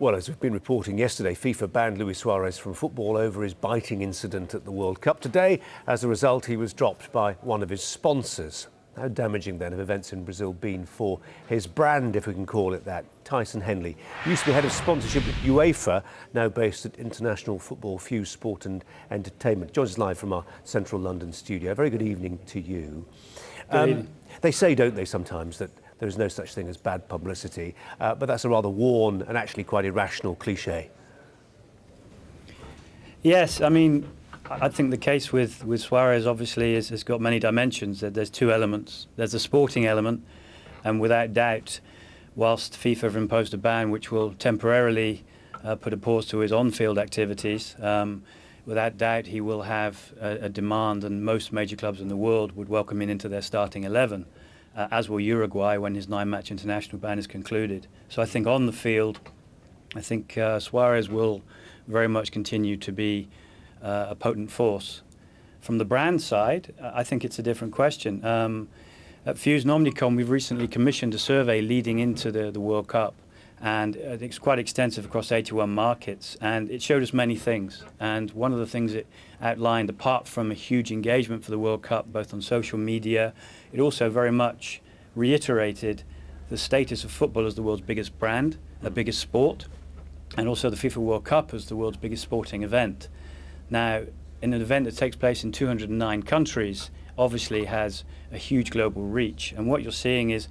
Well, as we've been reporting yesterday, FIFA banned Luis Suarez from football over his biting incident at the World Cup. Today, as a result, he was dropped by one of his sponsors. How damaging, then, have events in Brazil been for his brand, if we can call it that? Tyson Henly used to be head of sponsorship at UEFA, now based at International Football Fuse Sport and Entertainment. Joins us live from our central London studio. Very good evening to you. They say, don't they, sometimes, that there is no such thing as bad publicity, but that's a rather worn and actually quite irrational cliche. Yes, I mean, I think the case with Suarez obviously has got many dimensions. There's two elements. There's the sporting element, and without doubt, whilst FIFA have imposed a ban which will temporarily put a pause to his on-field activities, without doubt he will have a demand, and most major clubs in the world would welcome him into their starting 11. As will Uruguay when his 9-match international ban is concluded. So I think on the field, I think Suarez will very much continue to be a potent force. From the brand side, I think it's a different question. At Fuse and Omnicom, we've recently commissioned a survey leading into the World Cup, and it's quite extensive across 81 markets, and it showed us many things. And one of the things it outlined, apart from a huge engagement for the World Cup, both on social media, it also very much reiterated the status of football as the world's biggest brand, the biggest sport, and also the FIFA World Cup as the world's biggest sporting event. Now, in an event that takes place in 209 countries, obviously has a huge global reach. And what you're seeing is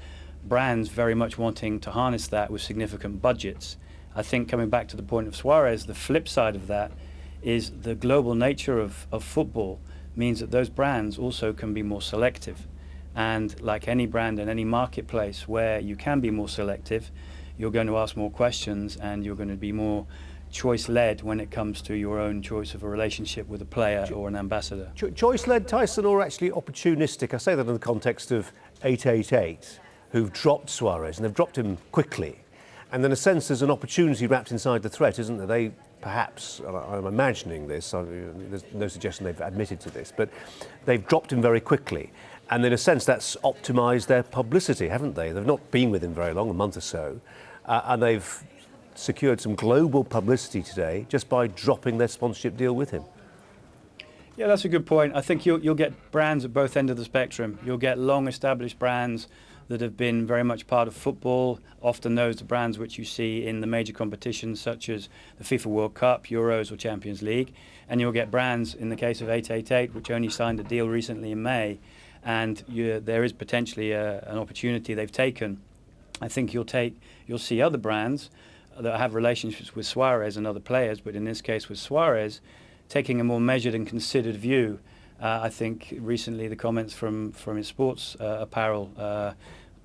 brands very much wanting to harness that with significant budgets. I think, coming back to the point of Suarez, the flip side of that is the global nature of football means that those brands also can be more selective. And like any brand in any marketplace where you can be more selective, you're going to ask more questions and you're going to be more choice-led when it comes to your own choice of a relationship with a player or an ambassador. Choice-led, Tyson, or actually opportunistic? I say that in the context of 888, who've dropped Suarez, and they've dropped him quickly. And in a sense, there's an opportunity wrapped inside the threat, isn't there? They perhaps, I'm imagining this, there's no suggestion they've admitted to this, but they've dropped him very quickly. And in a sense, that's optimised their publicity, haven't they? They've not been with him very long, a month or so, and they've secured some global publicity today just by dropping their sponsorship deal with him. Yeah, that's a good point. I think you'll get brands at both ends of the spectrum. You'll get long-established brands that have been very much part of football, often those are brands which you see in the major competitions such as the FIFA World Cup, Euros or Champions League. And you'll get brands, in the case of 888, which only signed a deal recently in May, and there is potentially an opportunity they've taken. I think you'll see other brands that have relationships with Suarez and other players, but in this case with Suarez, taking a more measured and considered view. I think recently the comments from his sports apparel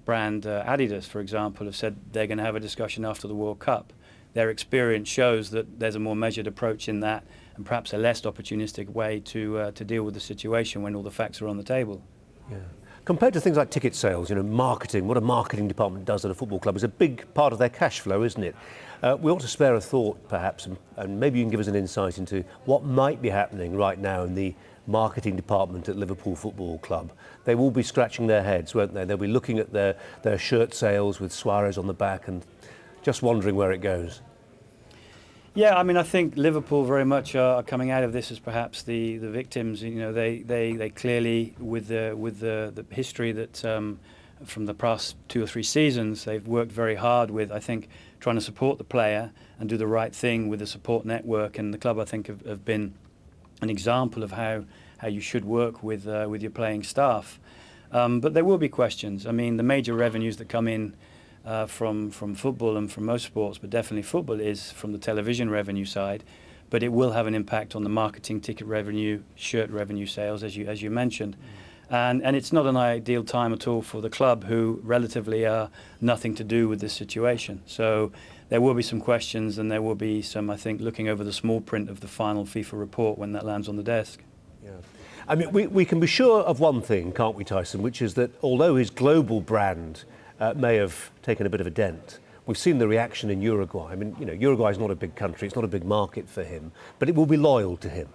brand Adidas, for example, have said they're going to have a discussion after the World Cup. Their experience shows that there's a more measured approach in that, and perhaps a less opportunistic way to deal with the situation when all the facts are on the table. Yeah. Compared to things like ticket sales, marketing, what a marketing department does at a football club is a big part of their cash flow, isn't it? We ought to spare a thought, perhaps, and maybe you can give us an insight into what might be happening right now in the marketing department at Liverpool Football Club. They will be scratching their heads, won't they? They'll be looking at their shirt sales with Suarez on the back and just wondering where it goes. Yeah, I mean, I think Liverpool very much are coming out of this as perhaps the victims. They clearly, with the history that from the past 2 or 3 seasons, they've worked very hard with, I think, trying to support the player and do the right thing with the support network. And the club, I think, have been an example of how you should work with your playing staff. But there will be questions. I mean, the major revenues that come in from football and from most sports, but definitely football, is from the television revenue side. But it will have an impact on the marketing, ticket revenue, shirt revenue sales, as you mentioned. And it's not an ideal time at all for the club, who relatively are nothing to do with this situation. So there will be some questions, and there will be some, I think, looking over the small print of the final FIFA report when that lands on the desk. Yeah. I mean, we can be sure of one thing, can't we, Tyson, which is that although his global brand may have taken a bit of a dent, we've seen the reaction in Uruguay. I mean, Uruguay is not a big country, it's not a big market for him, but it will be loyal to him.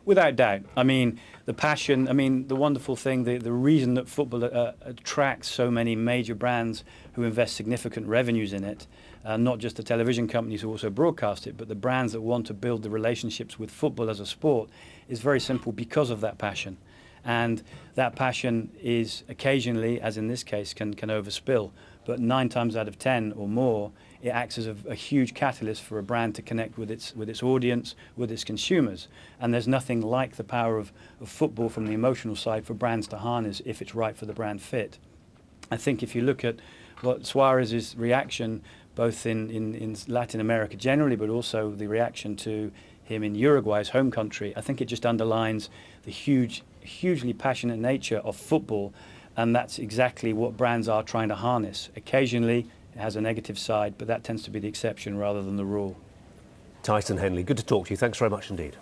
Without doubt. I mean, the passion, I mean, the wonderful thing, the reason that football attracts so many major brands who invest significant revenues in it, not just the television companies who also broadcast it, but the brands that want to build the relationships with football as a sport, is very simple because of that passion. And that passion is occasionally, as in this case, can overspill. But 9 times out of 10 or more, it acts as a huge catalyst for a brand to connect with its audience, with its consumers. And there's nothing like the power of football from the emotional side for brands to harness if it's right for the brand fit. I think if you look at what Suarez's reaction, both in Latin America generally, but also the reaction to him in Uruguay's home country, I think it just underlines the hugely passionate nature of football, and that's exactly what brands are trying to harness. Occasionally it has a negative side, but that tends to be the exception rather than the rule. Tyson, Henly, good to talk to you. Thanks very much indeed.